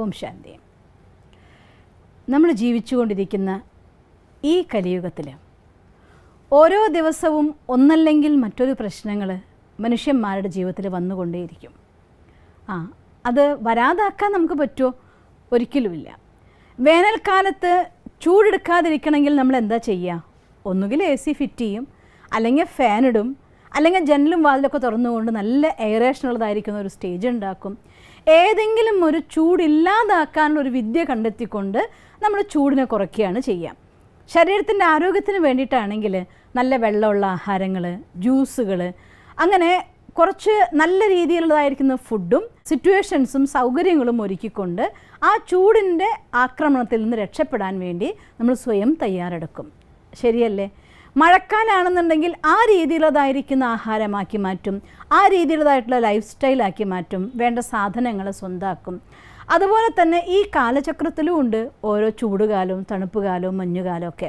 ഓം ശാന്തി. നമ്മൾ ജീവിച്ചുകൊണ്ടിരിക്കുന്ന ഈ കലിയുഗത്തിൽ ഓരോ ദിവസവും ഒന്നല്ലെങ്കിൽ മറ്റൊരു പ്രശ്നങ്ങൾ മനുഷ്യന്മാരുടെ ജീവിതത്തിൽ വന്നുകൊണ്ടേയിരിക്കും. അത് വരാതാക്കാൻ നമുക്ക് പറ്റുമോ? ഒരിക്കലുമില്ല. വേനൽക്കാലത്ത് ചൂടെടുക്കാതിരിക്കണമെങ്കിൽ നമ്മൾ എന്താ ചെയ്യുക? ഒന്നുകിൽ AC ഫിറ്റ് ചെയ്യും, അല്ലെങ്കിൽ ഫാൻ ഇടും, അല്ലെങ്കിൽ ജനലും വാതിലൊക്കെ തുറന്നുകൊണ്ട് നല്ല എയറേഷൻ ഉള്ളതായിരിക്കുന്ന ഒരു സ്റ്റേജ് ഉണ്ടാക്കും. ഏതെങ്കിലും ഒരു ചൂടില്ലാതാക്കാനുള്ളൊരു വിദ്യ കണ്ടെത്തിക്കൊണ്ട് നമ്മൾ ചൂടിനെ കുറയ്ക്കുകയാണ് ചെയ്യുക. ശരീരത്തിൻ്റെ ആരോഗ്യത്തിന് വേണ്ടിയിട്ടാണെങ്കിൽ നല്ല വെള്ളമുള്ള ആഹാരങ്ങൾ, ജ്യൂസുകൾ, അങ്ങനെ കുറച്ച് നല്ല രീതിയിലുള്ളതായിരിക്കുന്ന ഫുഡും സിറ്റുവേഷൻസും സൗകര്യങ്ങളും ഒരുക്കിക്കൊണ്ട് ആ ചൂടിൻ്റെ ആക്രമണത്തിൽ നിന്ന് രക്ഷപ്പെടാൻ വേണ്ടി നമ്മൾ സ്വയം തയ്യാറെടുക്കും. ശരിയല്ലേ? മഴക്കാലാണെന്നുണ്ടെങ്കിൽ ആ രീതിയിലുള്ളതായിരിക്കുന്ന ആഹാരമാക്കി മാറ്റും, ആ രീതിയിലുള്ളതായിട്ടുള്ള ലൈഫ് സ്റ്റൈലാക്കി മാറ്റും, വേണ്ട സാധനങ്ങൾ സ്വന്തമാക്കും. അതുപോലെ തന്നെ ഈ കാലചക്രത്തിലും ഉണ്ട് ഓരോ ചൂടുകാലവും തണുപ്പുകാലവും മഞ്ഞുകാലവും ഒക്കെ.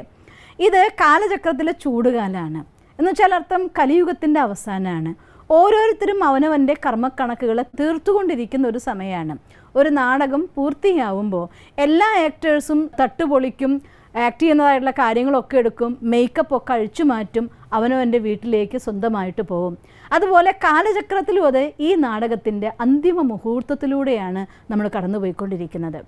ഇത് കാലചക്രത്തിലെ ചൂടുകാലമാണ് എന്ന് വെച്ചാൽ അർത്ഥം കലിയുഗത്തിൻ്റെ അവസാനമാണ്. ഓരോരുത്തരും അവനവൻ്റെ കർമ്മക്കണക്കുകൾ തീർത്തുകൊണ്ടിരിക്കുന്ന ഒരു സമയമാണ്. ഒരു നാടകം പൂർത്തിയാവുമ്പോൾ എല്ലാ ആക്ടേഴ്സും തട്ടുപൊളിക്കും, ആക്ട് ചെയ്യുന്നതായിട്ടുള്ള കാര്യങ്ങളൊക്കെ എടുക്കും, മേക്കപ്പ് ഒക്കെ അഴിച്ചു മാറ്റും, അവനവൻ്റെ വീട്ടിലേക്ക് സ്വന്തമായിട്ട് പോകും. അതുപോലെ കാലചക്രത്തിലും അത് ഈ നാടകത്തിൻ്റെ അന്തിമ മുഹൂർത്തത്തിലൂടെയാണ് നമ്മൾ കടന്നുപോയിക്കൊണ്ടിരിക്കുന്നത്.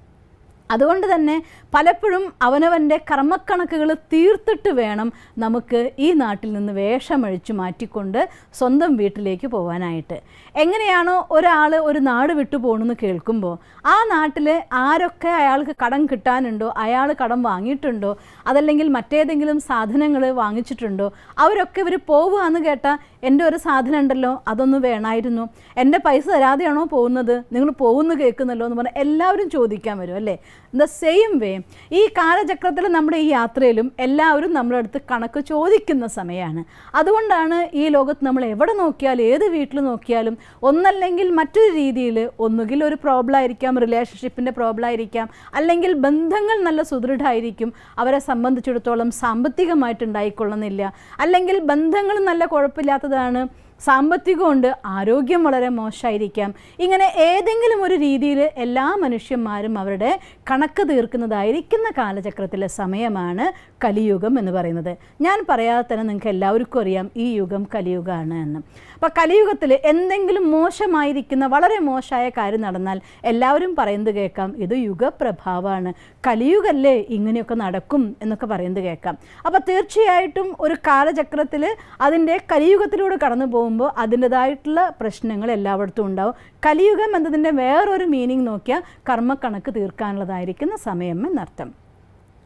അതുകൊണ്ട് തന്നെ പലപ്പോഴും അവനവൻ്റെ കർമ്മക്കണക്കുകൾ തീർത്തിട്ട് വേണം നമുക്ക് ഈ നാട്ടിൽ നിന്ന് വേഷമഴിച്ചു മാറ്റിക്കൊണ്ട് സ്വന്തം വീട്ടിലേക്ക് പോകാനായിട്ട്. എങ്ങനെയാണോ ഒരാൾ ഒരു നാട് വിട്ടു പോകണമെന്ന് കേൾക്കുമ്പോൾ ആ നാട്ടിൽ ആരൊക്കെ അയാൾക്ക് കടം കിട്ടാനുണ്ടോ, അയാൾ കടം വാങ്ങിയിട്ടുണ്ടോ, അതല്ലെങ്കിൽ മറ്റേതെങ്കിലും സാധനങ്ങൾ വാങ്ങിച്ചിട്ടുണ്ടോ, അവരൊക്കെ ഇവർ പോവുകയെന്ന് കേട്ടാൽ എൻ്റെ ഒരു സാധനം ഉണ്ടല്ലോ, അതൊന്ന് വേണമായിരുന്നു, എൻ്റെ പൈസ തരാതെയാണോ പോകുന്നത്, നിങ്ങൾ പോകുന്നു കേൾക്കുന്നല്ലോ എന്ന് പറഞ്ഞാൽ എല്ലാവരും ചോദിക്കാൻ വരും അല്ലേ? ദ സെയിം വേ ഈ കാലചക്രത്തിൽ നമ്മുടെ ഈ യാത്രയിലും എല്ലാവരും നമ്മുടെ അടുത്ത് കണക്ക് ചോദിക്കുന്ന സമയമാണ്. അതുകൊണ്ടാണ് ഈ ലോകത്ത് നമ്മൾ എവിടെ നോക്കിയാലും ഏത് വീട്ടിൽ നോക്കിയാലും ഒന്നല്ലെങ്കിൽ മറ്റൊരു രീതിയിൽ ഒന്നുകിൽ ഒരു പ്രോബ്ലം ആയിരിക്കാം, റിലേഷൻഷിപ്പിൻ്റെ പ്രോബ്ലം ആയിരിക്കാം, അല്ലെങ്കിൽ ബന്ധങ്ങൾ നല്ല സുദൃഢമായിരിക്കും, അവരെ സംബന്ധിച്ചിടത്തോളം സാമ്പത്തികമായിട്ടുണ്ടായിക്കൊള്ളുന്നില്ല, അല്ലെങ്കിൽ ബന്ധങ്ങൾ നല്ല കുഴപ്പമില്ലാത്തതാണ്, സാമ്പത്തികമുണ്ട്, ആരോഗ്യം വളരെ മോശമായിരിക്കാം. ഇങ്ങനെ ഏതെങ്കിലും ഒരു രീതിയിൽ എല്ലാ മനുഷ്യന്മാരും അവരുടെ കണക്ക് തീർക്കുന്നതായിരിക്കുന്ന കാലചക്രത്തിലെ സമയമാണ് കലിയുഗം എന്ന് പറയുന്നത്. ഞാൻ പറയാതെ തന്നെ നിങ്ങൾക്ക് എല്ലാവർക്കും അറിയാം ഈ യുഗം കലിയുഗമാണ് എന്ന്. അപ്പോൾ കലിയുഗത്തിൽ എന്തെങ്കിലും മോശമായിരിക്കുന്ന വളരെ മോശമായ കാര്യം നടന്നാൽ എല്ലാവരും പറയുന്നത് കേൾക്കാം, ഇത് യുഗപ്രഭാവമാണ്, കലിയുഗല്ലേ ഇങ്ങനെയൊക്കെ നടക്കും എന്നൊക്കെ പറയുന്നത് കേൾക്കാം. അപ്പോൾ തീർച്ചയായിട്ടും ഒരു കാലചക്രത്തിൽ അതിൻ്റെ കലിയുഗത്തിലൂടെ കടന്നു പോകുമ്പോൾ അതിൻ്റെതായിട്ടുള്ള പ്രശ്നങ്ങൾ എല്ലായിടത്തും ഉണ്ടാവും. കലിയുഗം എന്നതിൻ്റെ വേറൊരു മീനിങ് നോക്കിയാൽ കർമ്മക്കണക്ക് തീർക്കാനുള്ളതായിരിക്കുന്ന സമയം എന്നർത്ഥം.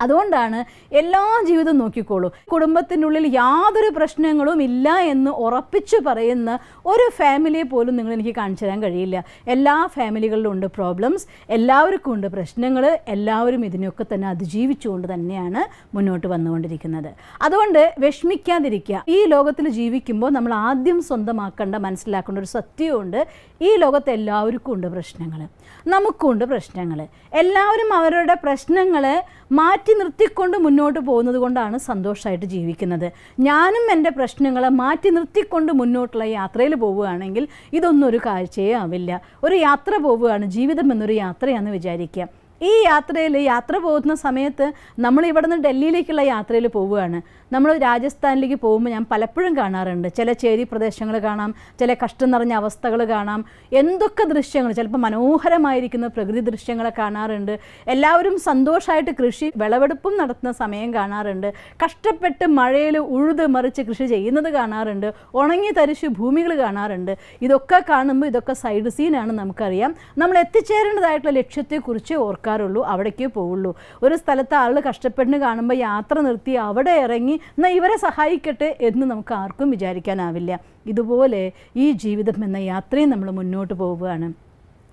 അതുകൊണ്ടാണ് എല്ലാ ജീവിതം നോക്കിക്കോളൂ, കുടുംബത്തിനുള്ളിൽ യാതൊരു പ്രശ്നങ്ങളും ഇല്ല എന്ന് ഉറപ്പിച്ച് പറയുന്ന ഒരു ഫാമിലിയെ പോലും നിങ്ങൾ എനിക്ക് കാണിച്ചു തരാൻ കഴിയില്ല. എല്ലാ ഫാമിലികളിലും ഉണ്ട് പ്രോബ്ലംസ്, എല്ലാവർക്കും ഉണ്ട് പ്രശ്നങ്ങൾ, എല്ലാവരും ഇതിനൊക്കെ തന്നെ അതിജീവിച്ചുകൊണ്ട് തന്നെയാണ് മുന്നോട്ട് വന്നുകൊണ്ടിരിക്കുന്നത്. അതുകൊണ്ട് വിഷമിക്കാതിരിക്കുക. ഈ ലോകത്തിൽ ജീവിക്കുമ്പോൾ നമ്മൾ ആദ്യം സ്വന്തമാക്കേണ്ട മനസ്സിലാക്കേണ്ട ഒരു സത്യമുണ്ട്, ഈ ലോകത്ത് എല്ലാവർക്കും ഉണ്ട് പ്രശ്നങ്ങൾ, നമുക്കുണ്ട് പ്രശ്നങ്ങൾ. എല്ലാവരും അവരുടെ പ്രശ്നങ്ങളെ മാറ്റി നിർത്തിക്കൊണ്ട് മുന്നോട്ട് പോകുന്നത് കൊണ്ടാണ് സന്തോഷമായിട്ട് ജീവിക്കുന്നത്. ഞാനും എൻ്റെ പ്രശ്നങ്ങളെ മാറ്റി നിർത്തിക്കൊണ്ട് മുന്നോട്ടുള്ള യാത്രയിൽ പോവുകയാണെങ്കിൽ ഇതൊന്നും ഒരു കാഴ്ചയേ ആവില്ല. ഒരു യാത്ര പോവുകയാണ്, ജീവിതം എന്നൊരു യാത്രയാണെന്ന് വിചാരിക്കുക. ഈ യാത്രയിൽ യാത്ര പോകുന്ന സമയത്ത് നമ്മൾ ഇവിടെ നിന്ന് ഡൽഹിയിലേക്കുള്ള യാത്രയിൽ പോവുകയാണ്. നമ്മൾ രാജസ്ഥാനിലേക്ക് പോകുമ്പോൾ ഞാൻ പലപ്പോഴും കാണാറുണ്ട്, ചില ചേരി പ്രദേശങ്ങൾ കാണാം, ചില കഷ്ടം നിറഞ്ഞ അവസ്ഥകൾ കാണാം, എന്തൊക്കെ ദൃശ്യങ്ങൾ, ചിലപ്പോൾ മനോഹരമായിരിക്കുന്ന പ്രകൃതി ദൃശ്യങ്ങളെ കാണാറുണ്ട്. എല്ലാവരും സന്തോഷമായിട്ട് കൃഷി വിളവെടുപ്പും നടത്തുന്ന സമയം കാണാറുണ്ട്, കഷ്ടപ്പെട്ട് മഴയിൽ ഉഴുത് മറിച്ച് കൃഷി ചെയ്യുന്നത് കാണാറുണ്ട്, ഉണങ്ങി തരിശ് ഭൂമികൾ കാണാറുണ്ട്. ഇതൊക്കെ കാണുമ്പോൾ ഇതൊക്കെ സൈഡ് സീനാണ്, നമുക്കറിയാം. നമ്മൾ എത്തിച്ചേരേണ്ടതായിട്ടുള്ള ലക്ഷ്യത്തെക്കുറിച്ച് ഓർക്കാറുള്ളൂ, അവിടേക്കേ പോവുള്ളൂ. ഒരു സ്ഥലത്ത് ആൾ കഷ്ടപ്പെടുന്ന കാണുമ്പോൾ യാത്ര നിർത്തി അവിടെ ഇറങ്ങി എന്നാൽ ഇവരെ സഹായിക്കട്ടെ എന്ന് നമുക്ക് ആർക്കും വിചാരിക്കാനാവില്ല. ഇതുപോലെ ഈ ജീവിതം എന്ന യാത്രയും നമ്മൾ മുന്നോട്ട് പോവുകയാണ്.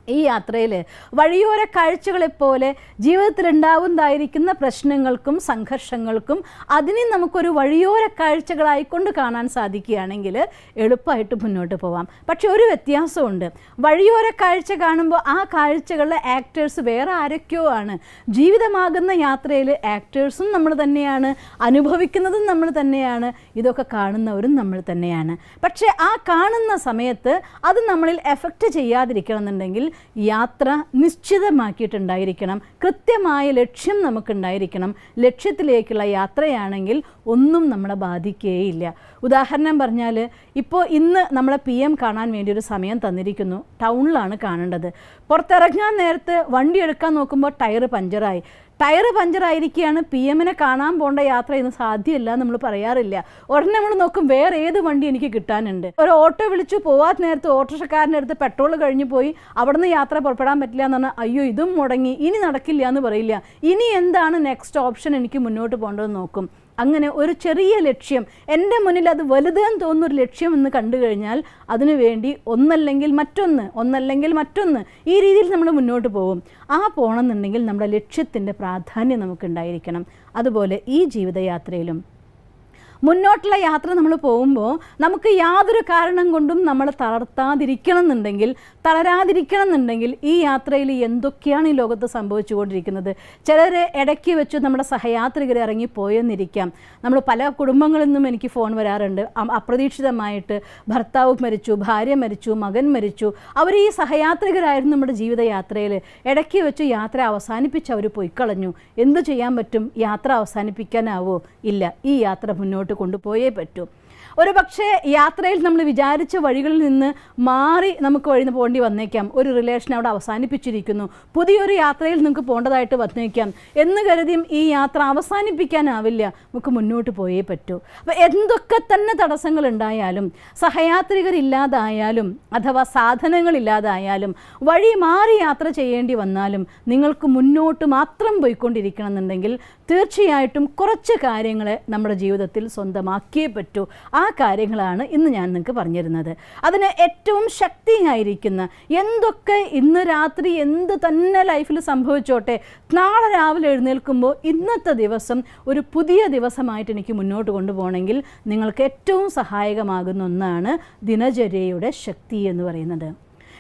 ഈ യാത്രയിൽ വഴിയോര കാഴ്ചകളെപ്പോലെ ജീവിതത്തിലുണ്ടാവുന്നതായിരിക്കുന്ന പ്രശ്നങ്ങൾക്കും സംഘർഷങ്ങൾക്കും അതിനെ നമുക്കൊരു വഴിയോര കാഴ്ചകളായിക്കൊണ്ട് കാണാൻ സാധിക്കുകയാണെങ്കിൽ എളുപ്പമായിട്ട് മുന്നോട്ട് പോവാം. പക്ഷെ ഒരു വ്യത്യാസമുണ്ട്, വഴിയോര കാഴ്ച കാണുമ്പോൾ ആ കാഴ്ചകളിലെ ആക്ടേഴ്സ് വേറെ ആരൊക്കെയോ ആണ്. ജീവിതമാകുന്ന യാത്രയിൽ ആക്ടേഴ്സും നമ്മൾ തന്നെയാണ്, അനുഭവിക്കുന്നതും നമ്മൾ തന്നെയാണ്, ഇതൊക്കെ കാണുന്നവരും നമ്മൾ തന്നെയാണ്. പക്ഷേ ആ കാണുന്ന സമയത്ത് അത് നമ്മളിൽ എഫക്റ്റ് ചെയ്യാതിരിക്കണം എന്നുണ്ടെങ്കിൽ യാത്ര നിശ്ചിതമാക്കിയിട്ടുണ്ടായിരിക്കണം, കൃത്യമായ ലക്ഷ്യം നമുക്കുണ്ടായിരിക്കണം. ലക്ഷ്യത്തിലേക്കുള്ള യാത്രയാണെങ്കിൽ ഒന്നും നമ്മളെ ബാധിക്കുകയില്ല. ഉദാഹരണം പറഞ്ഞാൽ, ഇപ്പോൾ ഇന്ന് നമ്മളെ PM കാണാൻ വേണ്ടി ഒരു സമയം തന്നിരിക്കുന്നു. ടൗണിലാണ് കാണേണ്ടത്. പുറത്തിറങ്ങാൻ നേരത്ത് വണ്ടി എടുക്കാൻ നോക്കുമ്പോൾ ടയർ പഞ്ചറായിരിക്കുകയാണ്. PMനെ കാണാൻ പോകേണ്ട യാത്ര ഇന്ന് സാധ്യമല്ല നമ്മൾ പറയാറില്ല. ഉടനെ നമ്മൾ നോക്കും വേറെ ഏത് വണ്ടി എനിക്ക് കിട്ടാനുണ്ട്. ഒരു ഓട്ടോ വിളിച്ചു പോവാത്ത നേരത്ത് ഓട്ടോറിക്ഷക്കാരൻ്റെ അടുത്ത് പെട്രോൾ കഴിഞ്ഞു പോയി, അവിടെ നിന്ന് യാത്ര പുറപ്പെടാൻ പറ്റില്ല എന്ന് പറഞ്ഞാൽ അയ്യോ ഇതും മുടങ്ങി, ഇനി നടക്കില്ല എന്ന് പറയില്ല. ഇനി എന്താണ് നെക്സ്റ്റ് ഓപ്ഷൻ, എനിക്ക് മുന്നോട്ട് പോകേണ്ടതെന്ന് നോക്കും. അങ്ങനെ ഒരു ചെറിയ ലക്ഷ്യം, എൻ്റെ മുന്നിൽ അത് വലുതെന്ന് തോന്നുന്നൊരു ലക്ഷ്യം എന്ന് കണ്ടു കഴിഞ്ഞാൽ അതിനു വേണ്ടി ഒന്നല്ലെങ്കിൽ മറ്റൊന്ന് ഈ രീതിയിൽ നമ്മൾ മുന്നോട്ട് പോകും. ആ പോകണമെന്നുണ്ടെങ്കിൽ നമ്മുടെ ലക്ഷ്യത്തിൻ്റെ പ്രാധാന്യം നമുക്കുണ്ടായിരിക്കണം. അതുപോലെ ഈ ജീവിതയാത്രയിലും മുന്നോട്ടുള്ള യാത്ര നമ്മൾ പോകുമ്പോൾ നമുക്ക് യാതൊരു കാരണം കൊണ്ടും നമ്മൾ തളരാതിരിക്കണം എന്നുണ്ടെങ്കിൽ ഈ യാത്രയിൽ എന്തൊക്കെയാണ് ഈ ലോകത്ത് സംഭവിച്ചുകൊണ്ടിരിക്കുന്നത്. ചിലർ ഇടയ്ക്ക് വെച്ച് നമ്മുടെ സഹയാത്രികർ ഇറങ്ങിപ്പോയെന്നിരിക്കാം. നമ്മൾ പല കുടുംബങ്ങളിൽ നിന്നും എനിക്ക് ഫോൺ വരാറുണ്ട്. അപ്രതീക്ഷിതമായിട്ട് ഭർത്താവ് മരിച്ചു, ഭാര്യ മരിച്ചു, മകൻ മരിച്ചു. അവർ ഈ സഹയാത്രികരായിരുന്നു നമ്മുടെ ജീവിതയാത്രയിൽ. ഇടയ്ക്ക് വെച്ച് യാത്ര അവസാനിപ്പിച്ച് അവർ പോയിക്കളഞ്ഞു. എന്തു ചെയ്യാൻ പറ്റും? യാത്ര അവസാനിപ്പിക്കാനാവോ? ഇല്ല, ഈ യാത്ര മുന്നോട്ട് കൊണ്ടുപോയേ പറ്റൂ. ഒരു പക്ഷേ യാത്രയിൽ നമ്മൾ വിചാരിച്ച വഴികളിൽ നിന്ന് മാറി നമുക്ക് വഴി പോകേണ്ടി വന്നേക്കാം. ഒരു റിലേഷൻ അവിടെ അവസാനിപ്പിച്ചിരിക്കുന്നു, പുതിയൊരു യാത്രയിൽ നിങ്ങൾക്ക് പോകേണ്ടതായിട്ട് വന്നേക്കാം എന്ന് കരുതിയും ഈ യാത്ര അവസാനിപ്പിക്കാനാവില്ല, നമുക്ക് മുന്നോട്ട് പോയേ പറ്റൂ. അപ്പോൾ എന്തൊക്കെ തന്നെ തടസ്സങ്ങൾ ഉണ്ടായാലും, സഹയാത്രികരില്ലാതായാലും അഥവാ സാധനങ്ങളില്ലാതായാലും, വഴി മാറി യാത്ര ചെയ്യേണ്ടി വന്നാലും നിങ്ങൾക്ക് മുന്നോട്ട് മാത്രം പോയിക്കൊണ്ടിരിക്കണം എന്നുണ്ടെങ്കിൽ തീർച്ചയായിട്ടും കുറച്ച് കാര്യങ്ങളെ നമ്മുടെ ജീവിതത്തിൽ സ്വന്തമാക്കിയേ പറ്റൂ. ആ കാര്യങ്ങളാണ് ഇന്ന് ഞാൻ നിങ്ങൾക്ക് പറഞ്ഞിരുന്നത്. അതിന് ഏറ്റവും ശക്തിയായിരിക്കുന്ന, എന്തൊക്കെ ഇന്ന് രാത്രി എന്ത് തന്നെ ലൈഫിൽ സംഭവിച്ചോട്ടെ, നാളെ രാവിലെ എഴുന്നേൽക്കുമ്പോൾ ഇന്നത്തെ ദിവസം ഒരു പുതിയ ദിവസമായിട്ട് എനിക്ക് മുന്നോട്ട് കൊണ്ടുപോകണമെങ്കിൽ നിങ്ങൾക്ക് ഏറ്റവും സഹായകമാകുന്ന ഒന്നാണ് ദിനചര്യയുടെ ശക്തി എന്ന് പറയുന്നത്.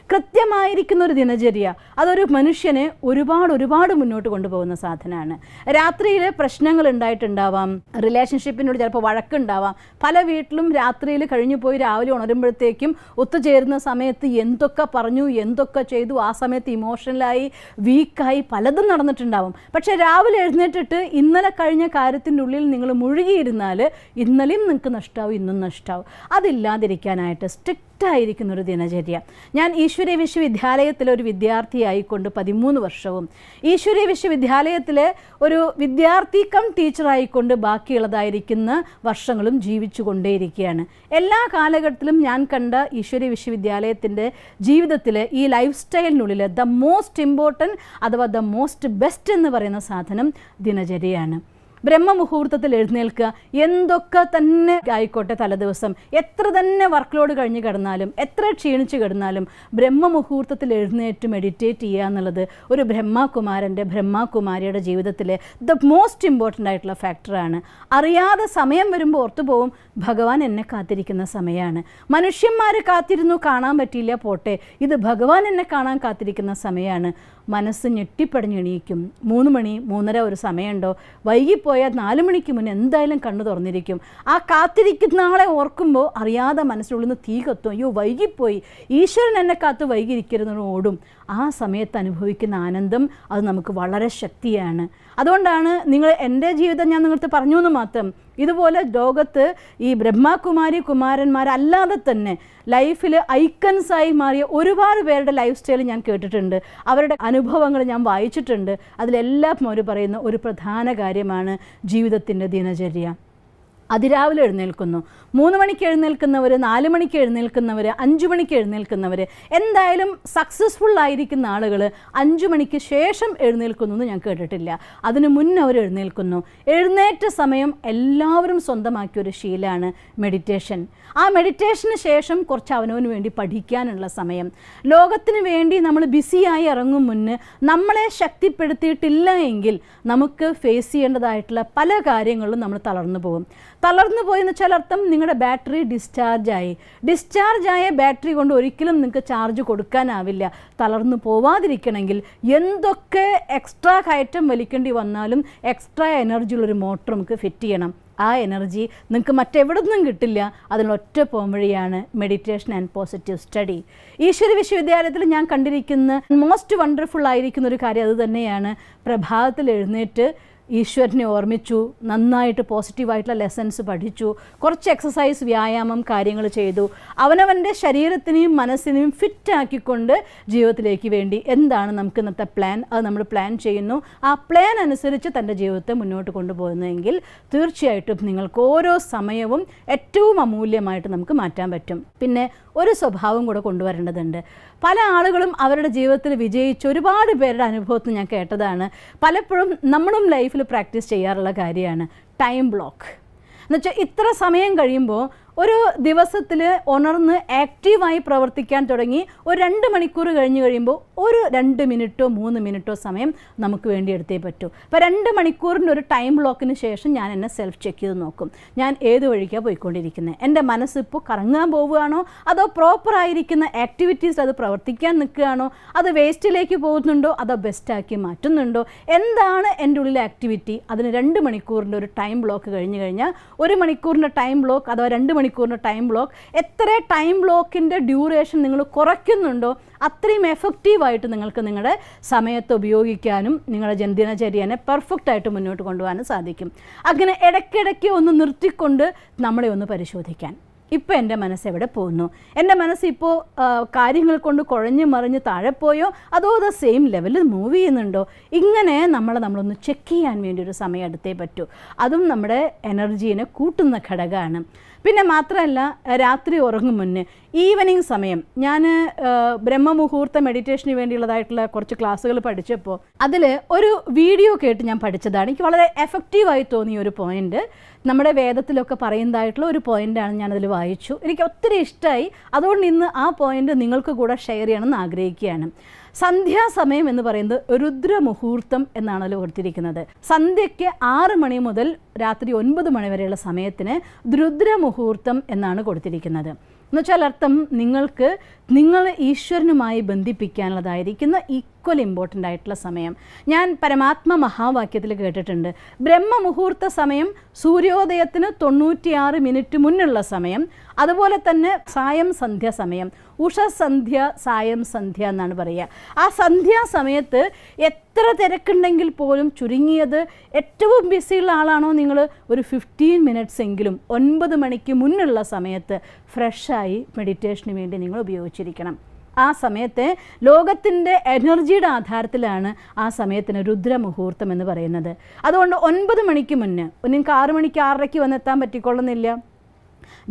കൃത്യമായിരിക്കുന്ന ഒരു ദിനചര്യ അതൊരു മനുഷ്യനെ ഒരുപാട് മുന്നോട്ട് കൊണ്ടുപോകുന്ന സാധനമാണ്. രാത്രിയിൽ പ്രശ്നങ്ങൾ ഉണ്ടായിട്ടുണ്ടാവാം, റിലേഷൻഷിപ്പിനോട് ചിലപ്പോൾ വഴക്കുണ്ടാവാം. പല വീട്ടിലും രാത്രിയിൽ കഴിഞ്ഞു പോയി രാവിലെ ഉണരുമ്പോഴത്തേക്കും ഒത്തുചേരുന്ന സമയത്ത് എന്തൊക്കെ പറഞ്ഞു, എന്തൊക്കെ ചെയ്തു, ആ സമയത്ത് ഇമോഷണലായി വീക്കായി പലതും നടന്നിട്ടുണ്ടാവും. പക്ഷേ രാവിലെ എഴുന്നേറ്റിട്ട് ഇന്നലെ കഴിഞ്ഞ കാര്യത്തിൻ്റെ ഉള്ളിൽ നിങ്ങൾ മുഴുകിയിരുന്നാൽ ഇന്നലെയും നിങ്ങൾക്ക് നഷ്ടമാവും, ഇന്നും നഷ്ടമാവും. അതില്ലാതിരിക്കാനായിട്ട് സ്ട്രിക്റ്റായിരിക്കുന്ന ഒരു ദിനചര്യ. ഞാൻ ഈശ്വരീയ വിശ്വവിദ്യാലയത്തിലെ ഒരു വിദ്യാർത്ഥിയായിക്കൊണ്ട് 13 വർഷവും ഈശ്വരീയ വിശ്വവിദ്യാലയത്തിലെ ഒരു വിദ്യാർത്ഥി കം ടീച്ചറായിക്കൊണ്ട് ബാക്കിയുള്ളതായിരിക്കുന്ന വർഷങ്ങളും ജീവിച്ചു കൊണ്ടേയിരിക്കുകയാണ്. എല്ലാ കാലഘട്ടത്തിലും ഞാൻ കണ്ട ഈശ്വരീയ വിശ്വവിദ്യാലയത്തിൻ്റെ ജീവിതത്തിലെ ഈ ലൈഫ് സ്റ്റൈലിനുള്ളിൽ ദ മോസ്റ്റ് ഇമ്പോർട്ടൻറ്റ് അഥവാ ദ മോസ്റ്റ് ബെസ്റ്റ് എന്ന് പറയുന്ന സാധനം ദിനചര്യയാണ്. ബ്രഹ്മമുഹൂർത്തത്തിൽ എഴുന്നേൽക്കുക. എന്തൊക്കെ തന്നെ ആയിക്കോട്ടെ, തലേദിവസം എത്ര തന്നെ വർക്ക് ലോഡ് കഴിഞ്ഞ് കിടന്നാലും, എത്ര ക്ഷീണിച്ച് കിടന്നാലും ബ്രഹ്മമുഹൂർത്തത്തിൽ എഴുന്നേറ്റ് മെഡിറ്റേറ്റ് ചെയ്യുക എന്നുള്ളത് ഒരു ബ്രഹ്മകുമാരിയുടെ ജീവിതത്തിലെ ദ മോസ്റ്റ് ഇമ്പോർട്ടൻ്റ് ആയിട്ടുള്ള ഫാക്ടറാണ്. അറിയാതെ സമയം വരുമ്പോൾ ഓർത്തു പോവും, ഭഗവാൻ എന്നെ കാത്തിരിക്കുന്ന സമയമാണ്. മനുഷ്യന്മാർ കാത്തിരുന്നു, കാണാൻ പറ്റിയില്ല, പോട്ടെ, ഇത് ഭഗവാൻ എന്നെ കാണാൻ കാത്തിരിക്കുന്ന സമയമാണ്. മനസ്സ് ഞെട്ടിപ്പടഞ്ഞെണീക്കും. 3 മണി 3:30 ഒരു സമയമുണ്ടോ? വൈകിപ്പോയാൽ 4 മണിക്ക് മുന്നേ എന്തായാലും കണ്ണു തുറന്നിരിക്കും. ആ കാത്തിരിക്കുന്ന ആളെ ഓർക്കുമ്പോൾ അറിയാതെ മനസ്സിനുള്ളിൽ നിന്ന് തീ കത്തും. അയ്യോ വൈകിപ്പോയി, ഈശ്വരൻ എന്നെ കാത്ത് വൈകിയിരിക്കരുതെന്ന് ഓടും. ആ സമയത്ത് അനുഭവിക്കുന്ന ആനന്ദം അത് നമുക്ക് വളരെ ശക്തിയാണ്. അതുകൊണ്ടാണ് എൻ്റെ ജീവിതം ഞാൻ നിങ്ങൾക്ക് പറഞ്ഞു എന്ന് മാത്രം. ഇതുപോലെ ലോകത്ത് ഈ കുമാരന്മാരല്ലാതെ തന്നെ ലൈഫിൽ ഐക്കൺസായി മാറിയ ഒരുപാട് പേരുടെ ലൈഫ് സ്റ്റൈൽ ഞാൻ കേട്ടിട്ടുണ്ട്. അവരുടെ അനുഭവങ്ങൾ ഞാൻ വായിച്ചിട്ടുണ്ട്. അതിലെല്ലാം അവർ പറയുന്ന ഒരു പ്രധാന കാര്യമാണ് ജീവിതത്തിൻ്റെ ദിനചര്യ. അതിരാവിലെ എഴുന്നേൽക്കുന്നു, 3 മണിക്ക് എഴുന്നേൽക്കുന്നവർ, 4 മണിക്ക് എഴുന്നേൽക്കുന്നവർ, 5 മണിക്ക് എഴുന്നേൽക്കുന്നവർ, എന്തായാലും സക്സസ്ഫുൾ ആയിരിക്കുന്ന ആളുകൾ 5 മണിക്ക് ശേഷം എഴുന്നേൽക്കുന്നു എന്ന് ഞാൻ കേട്ടിട്ടില്ല. അതിനു മുന്നേ അവർ എഴുന്നേൽക്കുന്നു. എഴുന്നേറ്റ സമയം എല്ലാവരും സ്വന്തമാക്കിയൊരു ശീലമാണ് മെഡിറ്റേഷൻ. ആ മെഡിറ്റേഷന് ശേഷം കുറച്ച് അവനവന് വേണ്ടി പഠിക്കാനുള്ള സമയം. ലോകത്തിന് വേണ്ടി നമ്മൾ ബിസിയായി ഇറങ്ങും മുന്നേ നമ്മളെ ശക്തിപ്പെടുത്തിയിട്ടില്ല എങ്കിൽ നമുക്ക് ഫേസ് ചെയ്യേണ്ടതായിട്ടുള്ള പല കാര്യങ്ങളിലും നമ്മൾ തളർന്നു പോകും. തളർന്നു പോയെന്ന് വെച്ചാൽ അർത്ഥം നിങ്ങളുടെ ബാറ്ററി ഡിസ്ചാർജായ ബാറ്ററി കൊണ്ട് ഒരിക്കലും നിങ്ങൾക്ക് ചാർജ് കൊടുക്കാനാവില്ല. തളർന്നു പോവാതിരിക്കണമെങ്കിൽ എന്തൊക്കെ എക്സ്ട്രാ കയറ്റം വലിക്കേണ്ടി വന്നാലും എക്സ്ട്രാ എനർജിയുള്ളൊരു മോട്ടർ നമുക്ക് ഫിറ്റ് ചെയ്യണം. ആ എനർജി നിങ്ങൾക്ക് മറ്റെവിടെ നിന്നും കിട്ടില്ല. അതിനൊറ്റ പോംവഴിയാണ് മെഡിറ്റേഷൻ ആൻഡ് പോസിറ്റീവ് സ്റ്റഡി. ഈശ്വര വിശ്വവിദ്യാലയത്തിൽ ഞാൻ കണ്ടിരിക്കുന്ന മോസ്റ്റ് വണ്ടർഫുൾ ആയിരിക്കുന്ന ഒരു കാര്യം അത് തന്നെയാണ്. പ്രഭാതത്തിൽ എഴുന്നേറ്റ് ഈശ്വരനെ ഓർമ്മിച്ചു, നന്നായിട്ട് പോസിറ്റീവായിട്ടുള്ള ലെസൺസ് പഠിച്ചു, കുറച്ച് എക്സസൈസ് വ്യായാമം കാര്യങ്ങൾ ചെയ്തു, അവനവൻ്റെ ശരീരത്തിനെയും മനസ്സിനെയും ഫിറ്റാക്കിക്കൊണ്ട് ജീവിതത്തിലേക്ക് വേണ്ടി എന്താണ് നമുക്ക് ഇന്നത്തെ പ്ലാൻ, അത് നമ്മൾ പ്ലാൻ ചെയ്യുന്നു. ആ പ്ലാൻ അനുസരിച്ച് തൻ്റെ ജീവിതത്തെ മുന്നോട്ട് കൊണ്ടുപോകുന്നതെങ്കിൽ തീർച്ചയായിട്ടും നിങ്ങൾക്ക് ഓരോ സമയവും ഏറ്റവും അമൂല്യമായിട്ട് നമുക്ക് മാറ്റാൻ പറ്റും. പിന്നെ ഒരു സ്വഭാവം കൂടെ കൊണ്ടുവരേണ്ടതുണ്ട്. പല ആളുകളും അവരുടെ ജീവിതത്തിൽ വിജയിച്ച ഒരുപാട് പേരുടെ അനുഭവത്തിൽ ഞാൻ കേട്ടതാണ്, പലപ്പോഴും നമ്മളും ലൈഫിൽ പ്രാക്ടീസ് ചെയ്യാറുള്ള കാര്യമാണ് ടൈം ബ്ലോക്ക്. എന്നുവെച്ചാൽ ഇത്ര സമയം കഴിയുമ്പോൾ ഒരു ദിവസത്തിൽ ഉണർന്ന് ആക്റ്റീവായി പ്രവർത്തിക്കാൻ തുടങ്ങി ഒരു 2 മണിക്കൂർ കഴിഞ്ഞ് കഴിയുമ്പോൾ ഒരു 2 മിനിറ്റോ 3 മിനിറ്റോ സമയം നമുക്ക് വേണ്ടി എടുത്തേ പറ്റൂ. അപ്പോൾ 2 മണിക്കൂറിൻ്റെ ഒരു ടൈം ബ്ലോക്കിന് ശേഷം ഞാൻ എന്നെ സെൽഫ് ചെക്ക് ചെയ്ത് നോക്കും. ഞാൻ ഏത് വഴിക്കാണ് പോയിക്കൊണ്ടിരിക്കുന്നത്, എൻ്റെ മനസ്സിപ്പോൾ കറങ്ങാൻ പോവുകയാണോ, അതോ പ്രോപ്പറായിരിക്കുന്ന ആക്ടിവിറ്റീസ് അത് പ്രവർത്തിക്കാൻ നിൽക്കുകയാണോ, അത് വേസ്റ്റിലേക്ക് പോകുന്നുണ്ടോ, അതോ ബെസ്റ്റാക്കി മാറ്റുന്നുണ്ടോ, എന്താണ് എൻ്റെ ഉള്ളിലെ ആക്ടിവിറ്റി. അതിന് 2 മണിക്കൂറിൻ്റെ ഒരു ടൈം ബ്ലോക്ക് കഴിഞ്ഞ് കഴിഞ്ഞാൽ 1 മണിക്കൂറിൻ്റെ ടൈം ബ്ലോക്ക് അഥവാ 2 മണിക്കൂറിൻ്റെ ടൈം ബ്ലോക്ക്, എത്ര ടൈം ബ്ലോക്കിൻ്റെ ഡ്യൂറേഷൻ നിങ്ങൾ കുറയ്ക്കുന്നുണ്ടോ അത്രയും എഫക്റ്റീവായിട്ട് നിങ്ങൾക്ക് നിങ്ങളുടെ സമയത്ത് ഉപയോഗിക്കാനും നിങ്ങളുടെ ദിനചര്യനെ പെർഫെക്റ്റായിട്ട് മുന്നോട്ട് കൊണ്ടുപോകാനും സാധിക്കും. അങ്ങനെ ഇടയ്ക്കിടയ്ക്ക് ഒന്ന് നിർത്തിക്കൊണ്ട് നമ്മളെ ഒന്ന് പരിശോധിക്കാൻ, ഇപ്പോൾ എൻ്റെ മനസ്സ് എവിടെ പോകുന്നു, എൻ്റെ മനസ്സ് ഇപ്പോൾ കാര്യങ്ങൾ കൊണ്ട് കുഴഞ്ഞു മറിഞ്ഞ് താഴെ പോയോ അതോ അത് സെയിം ലെവലിൽ മൂവ് ചെയ്യുന്നുണ്ടോ, ഇങ്ങനെ നമ്മളൊന്ന് ചെക്ക് ചെയ്യാൻ വേണ്ടി ഒരു സമയം എടുത്തേ പറ്റൂ. അതും നമ്മുടെ എനർജീനെ കൂട്ടുന്ന ഘടകമാണ്. പിന്നെ മാത്രമല്ല, രാത്രി ഉറങ്ങും മുന്നേ ഈവനിങ് സമയം ഞാൻ ബ്രഹ്മമുഹൂർത്ത മെഡിറ്റേഷന് വേണ്ടിയുള്ളതായിട്ടുള്ള കുറച്ച് ക്ലാസ്സുകൾ പഠിച്ചപ്പോൾ അതിൽ ഒരു വീഡിയോ കേട്ട് ഞാൻ പഠിച്ചതാണ്. എനിക്ക് വളരെ എഫക്റ്റീവായി തോന്നിയ ഒരു പോയിൻ്റ്, നമ്മുടെ വേദത്തിലൊക്കെ പറയുന്നതായിട്ടുള്ള ഒരു പോയിൻ്റാണ്. ഞാനതിൽ വായിച്ചു, എനിക്ക് ഒത്തിരി ഇഷ്ടമായി. അതുകൊണ്ട് ഇന്ന് ആ പോയിൻ്റ് നിങ്ങൾക്ക് കൂടെ ഷെയർ ചെയ്യണമെന്ന് ആഗ്രഹിക്കുകയാണ്. സന്ധ്യാസമയം എന്ന് പറയുന്നത് രുദ്രമുഹൂർത്തം എന്നാണ് അതിൽ കൊടുത്തിരിക്കുന്നത്. സന്ധ്യയ്ക്ക് 6 മണി മുതൽ രാത്രി 9 മണി വരെയുള്ള സമയത്തിന് രുദ്രമുഹൂർത്തം എന്നാണ് കൊടുത്തിരിക്കുന്നത്. എന്നുവെച്ചാൽ അർത്ഥം നിങ്ങൾക്ക് നിങ്ങൾ ഈശ്വരനുമായി ബന്ധിപ്പിക്കാനുള്ളതായിരിക്കുന്ന ഈക്വൽ ഇമ്പോർട്ടൻ്റ് ആയിട്ടുള്ള സമയം. ഞാൻ പരമാത്മ മഹാവാക്യത്തിൽ കേട്ടിട്ടുണ്ട്, ബ്രഹ്മമുഹൂർത്ത സമയം സൂര്യോദയത്തിന് 96 മിനിറ്റ് മുന്നുള്ള സമയം, അതുപോലെ തന്നെ സായം സന്ധ്യ സമയം, ഉഷസന്ധ്യ സായം സന്ധ്യ എന്നാണ് പറയുക. ആ സന്ധ്യാസമയത്ത് എത്ര തിരക്കുണ്ടെങ്കിൽ പോലും ചുരുങ്ങിയത് ഏറ്റവും ബിസിയുള്ള ആളാണോ നിങ്ങൾ, ഒരു 15 മിനിറ്റ്സ് എങ്കിലും 9 മണിക്ക് മുന്നുള്ള സമയത്ത് ഫ്രഷായി മെഡിറ്റേഷന് വേണ്ടി നിങ്ങൾ ഉപയോഗിച്ചിരിക്കണം. ആ സമയത്തെ ലോകത്തിൻ്റെ എനർജിയുടെ ആധാരത്തിലാണ് ആ സമയത്തിന് രുദ്രമുഹൂർത്തം എന്ന് പറയുന്നത്. അതുകൊണ്ട് 9 മണിക്ക് മുന്നേ, നിങ്ങൾക്ക് 6 മണിക്ക് 6:30 വന്നെത്താൻ പറ്റിക്കൊള്ളുന്നില്ല,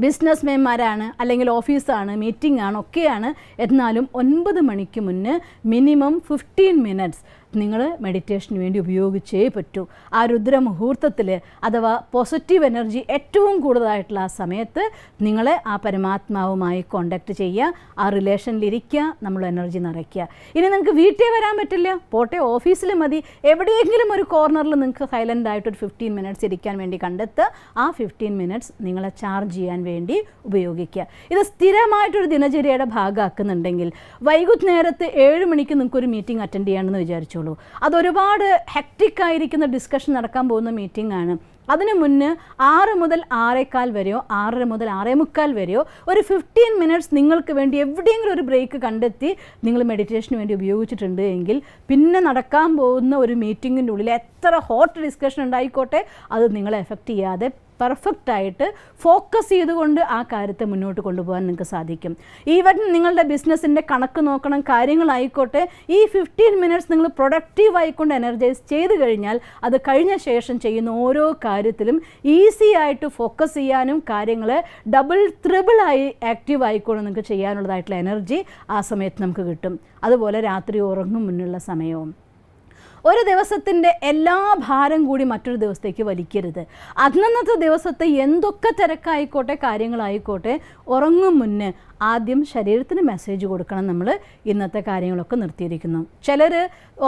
ബിസിനസ് മെന്മാരാണ് അല്ലെങ്കിൽ ഓഫീസാണ് മീറ്റിംഗ് ആണ് ഒക്കെയാണ്, എന്നാലും 9 മണിക്ക് മുന്നേ മിനിമം 15 മിനിറ്റ്സ് നിങ്ങൾ മെഡിറ്റേഷന് വേണ്ടി ഉപയോഗിച്ചേ പറ്റൂ. ആ രുദ്രമുഹൂർത്തത്തിൽ അഥവാ പോസിറ്റീവ് എനർജി ഏറ്റവും കൂടുതലായിട്ടുള്ള ആ സമയത്ത് നിങ്ങൾ ആ പരമാത്മാവുമായി കോണ്ടാക്ട് ചെയ്യുക, ആ റിലേഷനിലിരിക്കുക, നമ്മൾ എനർജി നിറയ്ക്കുക. ഇനി നിങ്ങൾക്ക് വീട്ടിൽ വരാൻ പറ്റില്ല, പോട്ടെ ഓഫീസിൽ മതി, എവിടെയെങ്കിലും ഒരു കോർണറിൽ നിങ്ങൾക്ക് സൈലൻ്റ് ആയിട്ടൊരു 15 മിനിറ്റ്സ് ഇരിക്കാൻ വേണ്ടി കണ്ടെത്തുക. ആ 15 മിനിറ്റ്സ് നിങ്ങളെ ചാർജ് ചെയ്യാൻ വേണ്ടി ഉപയോഗിക്കുക. ഇത് സ്ഥിരമായിട്ടൊരു ദിനചര്യയുടെ ഭാഗമാക്കുന്നുണ്ടെങ്കിൽ വൈകുന്നേരത്ത് 7 മണിക്ക് നിങ്ങൾക്കൊരു മീറ്റിംഗ് അറ്റൻഡ് ചെയ്യണമെന്ന് വിചാരിച്ചു. അതൊരുപാട് ഹെക്റ്റിക്കായിരിക്കുന്ന ഡിസ്കഷൻ നടക്കാൻ പോകുന്ന മീറ്റിംഗ് ആണ്. അതിന് മുന്നേ 6 മുതൽ 6:15 വരെയോ 6:30 മുതൽ 6:45 വരെയോ ഒരു 15 മിനിറ്റ്സ് നിങ്ങൾക്ക് വേണ്ടി എവിടെയെങ്കിലും ഒരു ബ്രേക്ക് കണ്ടെത്തി നിങ്ങൾ മെഡിറ്റേഷന് വേണ്ടി ഉപയോഗിച്ചിട്ടുണ്ട് എങ്കിൽ പിന്നെ നടക്കാൻ പോകുന്ന ഒരു മീറ്റിങ്ങിൻ്റെ ഉള്ളിൽ എത്ര ഹോട്ട് ഡിസ്കഷൻ ഉണ്ടായിക്കോട്ടെ അത് നിങ്ങളെ എഫക്റ്റ് ചെയ്യാതെ പെർഫെക്റ്റായിട്ട് ഫോക്കസ് ചെയ്തുകൊണ്ട് ആ കാര്യത്തെ മുന്നോട്ട് കൊണ്ടുപോകാൻ നിങ്ങൾക്ക് സാധിക്കും. ഈവൻ നിങ്ങളുടെ ബിസിനസ്സിൻ്റെ കണക്ക് നോക്കണം, കാര്യങ്ങളായിക്കോട്ടെ, ഈ 15 മിനിറ്റ്സ് നിങ്ങൾ പ്രൊഡക്റ്റീവ് ആയിക്കൊണ്ട് എനർജൈസ് ചെയ്ത് കഴിഞ്ഞാൽ അത് കഴിഞ്ഞ ശേഷം ചെയ്യുന്ന ഓരോ കാര്യത്തിലും ഈസി ആയിട്ട് ഫോക്കസ് ചെയ്യാനും കാര്യങ്ങൾ ഡബിൾ ത്രിബിളായി ആക്റ്റീവ് ആയിക്കൊണ്ട് നിങ്ങൾക്ക് ചെയ്യാനുള്ളതായിട്ടുള്ള എനർജി ആ സമയത്ത് നമുക്ക് കിട്ടും. അതുപോലെ രാത്രി ഉറങ്ങും മുന്നുള്ള സമയവും ഒരു ദിവസത്തിൻ്റെ എല്ലാ ഭാരം കൂടി മറ്റൊരു ദിവസത്തേക്ക് വലിക്കരുത്. അന്നത്തെ ദിവസത്തെ എന്തൊക്കെ തിരക്കായിക്കോട്ടെ കാര്യങ്ങളായിക്കോട്ടെ ഉറങ്ങും മുന്നേ ആദ്യം ശരീരത്തിന് മെസ്സേജ് കൊടുക്കണം. നമ്മൾ ഇന്നത്തെ കാര്യങ്ങളൊക്കെ നിർത്തിയിരിക്കുന്നു. ചിലർ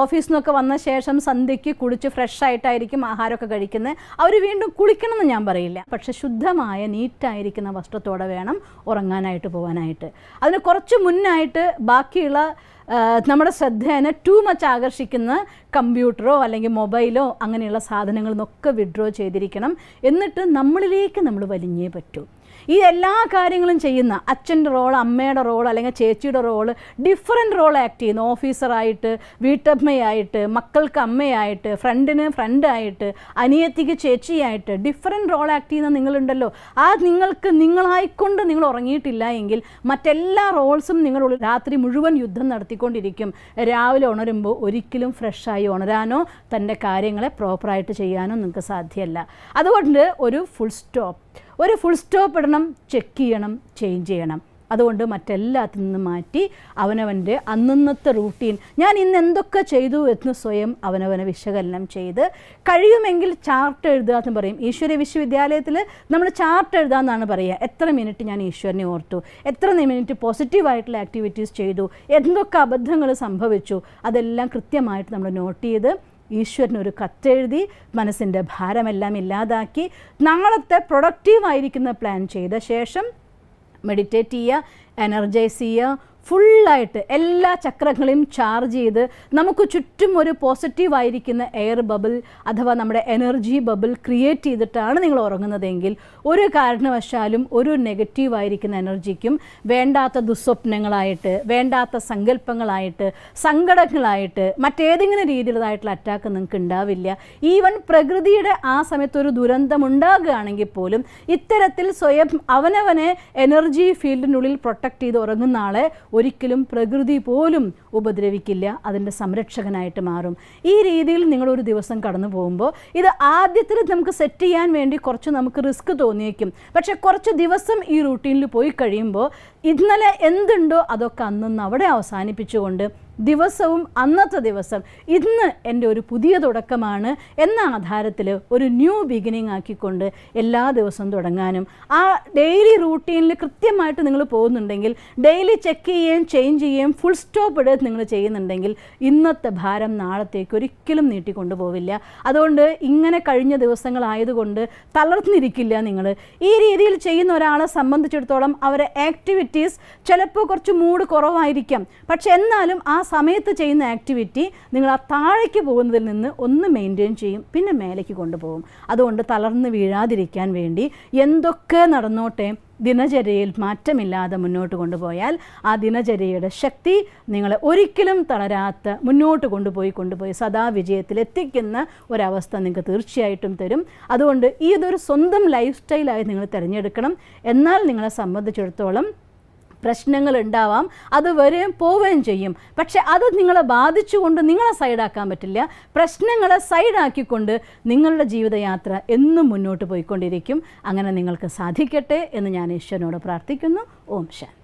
ഓഫീസിൽ നിന്നൊക്കെ വന്ന ശേഷം സന്ധ്യയ്ക്ക് കുളിച്ച് ഫ്രഷ് ആയിട്ടായിരിക്കും ആഹാരമൊക്കെ കഴിക്കുന്നത്. അവർ വീണ്ടും കുളിക്കണമെന്ന് ഞാൻ പറയില്ല, പക്ഷെ ശുദ്ധമായ നീറ്റായിരിക്കുന്ന വസ്ത്രത്തോടെ വേണം ഉറങ്ങാനായിട്ട് പോകാനായിട്ട്. അതിന് കുറച്ച് മുന്നായിട്ട് ബാക്കിയുള്ള നമ്മുടെ ശ്രദ്ധേനെ ടൂ മച്ച് ആകർഷിക്കുന്ന കമ്പ്യൂട്ടറോ അല്ലെങ്കിൽ മൊബൈലോ അങ്ങനെയുള്ള സാധനങ്ങളിൽ നിന്നൊക്കെ വിഡ്രോ ചെയ്തിരിക്കണം. എന്നിട്ട് നമ്മളിലേക്ക് നമ്മൾ വലിഞ്ഞേ പറ്റൂ. ഈ എല്ലാ കാര്യങ്ങളും ചെയ്യുന്ന അച്ഛൻ്റെ റോൾ, അമ്മയുടെ റോൾ അല്ലെങ്കിൽ ചേച്ചിയുടെ റോൾ, ഡിഫറെൻറ്റ് റോൾ ആക്ട് ചെയ്യുന്നു. ഓഫീസറായിട്ട്, വീട്ടമ്മയായിട്ട്, മക്കൾക്ക് അമ്മയായിട്ട്, ഫ്രണ്ടിന് ഫ്രണ്ടായിട്ട്, അനിയത്തിക്ക് ചേച്ചിയായിട്ട് ഡിഫറെൻറ്റ് റോൾ ആക്ട് ചെയ്യുന്ന നിങ്ങളുണ്ടല്ലോ. ആ നിങ്ങൾക്ക് നിങ്ങളായിക്കൊണ്ട് നിങ്ങൾ ഉറങ്ങിയിട്ടില്ല എങ്കിൽ മറ്റെല്ലാ റോൾസും നിങ്ങളുള്ളിൽ രാത്രി മുഴുവൻ യുദ്ധം നടത്തിക്കൊണ്ടിരിക്കും. രാവിലെ ഉണരുമ്പോൾ ഒരിക്കലും ഫ്രഷായി ഉണരാനോ തൻ്റെ കാര്യങ്ങളെ പ്രോപ്പറായിട്ട് ചെയ്യാനോ നിങ്ങൾക്ക് സാധ്യമല്ല. അതുകൊണ്ട് ഒരു ഫുൾ സ്റ്റോപ്പ് ഇടണം, ചെക്ക് ചെയ്യണം, ചേഞ്ച് ചെയ്യണം. അതുകൊണ്ട് മറ്റെല്ലാത്തിൽ നിന്നും മാറ്റി അവനവൻ്റെ അന്നന്നത്തെ റൂട്ടീൻ, ഞാൻ ഇന്ന് എന്തൊക്കെ ചെയ്തു എന്ന് സ്വയം അവനവനെ വിശകലനം ചെയ്ത് കഴിയുമെങ്കിൽ ചാർട്ട് എഴുതുക എന്ന് പറയും. ഈശ്വര വിശ്വവിദ്യാലയത്തിൽ നമ്മൾ ചാർട്ട് എഴുതാമെന്നാണ് പറയുക. എത്ര മിനിറ്റ് ഞാൻ ഈശ്വരനെ ഓർത്തു, എത്ര മിനിറ്റ് പോസിറ്റീവായിട്ടുള്ള ആക്ടിവിറ്റീസ് ചെയ്തു, എന്തൊക്കെ അബദ്ധങ്ങൾ സംഭവിച്ചു, അതെല്ലാം കൃത്യമായിട്ട് നമ്മൾ നോട്ട് ചെയ്ത് ഈശ്വരനൊരു കത്തെഴുതി മനസ്സിൻ്റെ ഭാരമെല്ലാം ഇല്ലാതാക്കി നാളത്തെ പ്രൊഡക്റ്റീവായിരിക്കുന്ന പ്ലാൻ ചെയ്ത ശേഷം മെഡിറ്റേറ്റ് ചെയ്യുക, എനർജൈസ് ചെയ്യുക, ഫുള്ളായിട്ട് എല്ലാ ചക്രങ്ങളെയും ചാർജ് ചെയ്ത് നമുക്ക് ചുറ്റും ഒരു പോസിറ്റീവായിരിക്കുന്ന എയർ ബബിൾ അഥവാ നമ്മുടെ എനർജി ബബിൾ ക്രിയേറ്റ് ചെയ്തിട്ടാണ് നിങ്ങൾ ഉറങ്ങുന്നതെങ്കിൽ ഒരു കാരണവശാലും ഒരു നെഗറ്റീവായിരിക്കുന്ന എനർജിക്കും വേണ്ടാത്ത ദുസ്വപ്നങ്ങളായിട്ട്, വേണ്ടാത്ത സങ്കല്പങ്ങളായിട്ട്, സങ്കടങ്ങളായിട്ട്, മറ്റേതെങ്കിലും രീതിയിലുള്ളതായിട്ടുള്ള അറ്റാക്ക് നിങ്ങൾക്ക് ഉണ്ടാവില്ല. ഈവൻ പ്രകൃതിയുടെ ആ സമയത്ത് ഒരു ദുരന്തം ഉണ്ടാകുകയാണെങ്കിൽ പോലും ഇത്തരത്തിൽ സ്വയം അവനവനെ എനർജി ഫീൽഡിനുള്ളിൽ പ്രൊട്ടക്റ്റ് ചെയ്ത് ഉറങ്ങുന്ന ആളെ ഒരിക്കലും പ്രകൃതി പോലും ഉപദ്രവിക്കില്ല, അതിൻ്റെ സംരക്ഷകനായിട്ട് മാറും. ഈ രീതിയിൽ നിങ്ങളൊരു ദിവസം കടന്നു പോകുമ്പോൾ ഇത് ആദ്യത്തിൽ നമുക്ക് സെറ്റ് ചെയ്യാൻ വേണ്ടി കുറച്ച് നമുക്ക് റിസ്ക് തോന്നിയേക്കും. പക്ഷേ കുറച്ച് ദിവസം ഈ റൂട്ടീനിൽ പോയി കഴിയുമ്പോൾ ഇന്നലെ എന്തുണ്ടോ അതൊക്കെ അന്നൊന്ന് അവിടെ അവസാനിപ്പിച്ചുകൊണ്ട് ദിവസവും അന്നത്തെ ദിവസം ഇന്ന് എൻ്റെ ഒരു പുതിയ തുടക്കമാണ് എന്ന ആധാരത്തിൽ ഒരു ന്യൂ ബിഗിനിങ് ആക്കിക്കൊണ്ട് എല്ലാ ദിവസവും തുടങ്ങാനും, ആ ഡെയിലി റൂട്ടീനിൽ കൃത്യമായിട്ട് നിങ്ങൾ പോകുന്നുണ്ടെങ്കിൽ, ഡെയിലി ചെക്ക് ചെയ്യുകയും ചേഞ്ച് ചെയ്യുകയും ഫുൾ സ്റ്റോപ്പ് ഇടുകയും നിങ്ങൾ ചെയ്യുന്നുണ്ടെങ്കിൽ ഇന്നത്തെ ഭാരം നാളത്തേക്ക് ഒരിക്കലും നീട്ടിക്കൊണ്ടു പോവില്ല. അതുകൊണ്ട് ഇങ്ങനെ കഴിഞ്ഞ ദിവസങ്ങളായതുകൊണ്ട് തളർന്നിരിക്കില്ല നിങ്ങൾ. ഈ രീതിയിൽ ചെയ്യുന്ന ഒരാളെ സംബന്ധിച്ചിടത്തോളം അവരെ ആക്ടിവിറ്റീസ് ചിലപ്പോൾ കുറച്ച് മൂഡ് കുറവായിരിക്കാം, പക്ഷെ എന്നാലും ആ സമയത്ത് ചെയ്യുന്ന ആക്ടിവിറ്റി നിങ്ങൾ ആ താഴേക്ക് പോകുന്നതിൽ നിന്ന് ഒന്ന് മെയിൻറ്റെയിൻ ചെയ്യും, പിന്നെ മേലേക്ക് കൊണ്ടുപോകും. അതുകൊണ്ട് തളർന്ന് വീഴാതിരിക്കാൻ വേണ്ടി എന്തൊക്കെ നടന്നോട്ടെ ദിനചര്യയിൽ മാറ്റമില്ലാതെ മുന്നോട്ട് കൊണ്ടുപോയാൽ ആ ദിനചര്യയുടെ ശക്തി നിങ്ങളെ ഒരിക്കലും തളരാത്ത മുന്നോട്ട് കൊണ്ടുപോയി സദാ വിജയത്തിലെത്തിക്കുന്ന ഒരവസ്ഥ നിങ്ങൾക്ക് തീർച്ചയായിട്ടും തരും. അതുകൊണ്ട് ഇതൊരു സ്വന്തം ലൈഫ് സ്റ്റൈലായി നിങ്ങൾ തിരഞ്ഞെടുക്കണം. എന്നാൽ നിങ്ങളെ സംബന്ധിച്ചിടത്തോളം പ്രശ്നങ്ങൾ ഉണ്ടാവാം, അത് വരെയും പോവുകയും ചെയ്യും. പക്ഷെ അത് നിങ്ങളെ ബാധിച്ചുകൊണ്ട് നിങ്ങളെ സൈഡാക്കാൻ പറ്റില്ല. പ്രശ്നങ്ങളെ സൈഡാക്കിക്കൊണ്ട് നിങ്ങളുടെ ജീവിതയാത്ര എന്നും മുന്നോട്ട് പോയിക്കൊണ്ടിരിക്കും. അങ്ങനെ നിങ്ങൾക്ക് സാധിക്കട്ടെ എന്ന് ഞാൻ ഈശ്വരനോട് പ്രാർത്ഥിക്കുന്നു. ഓം ശാന്തി.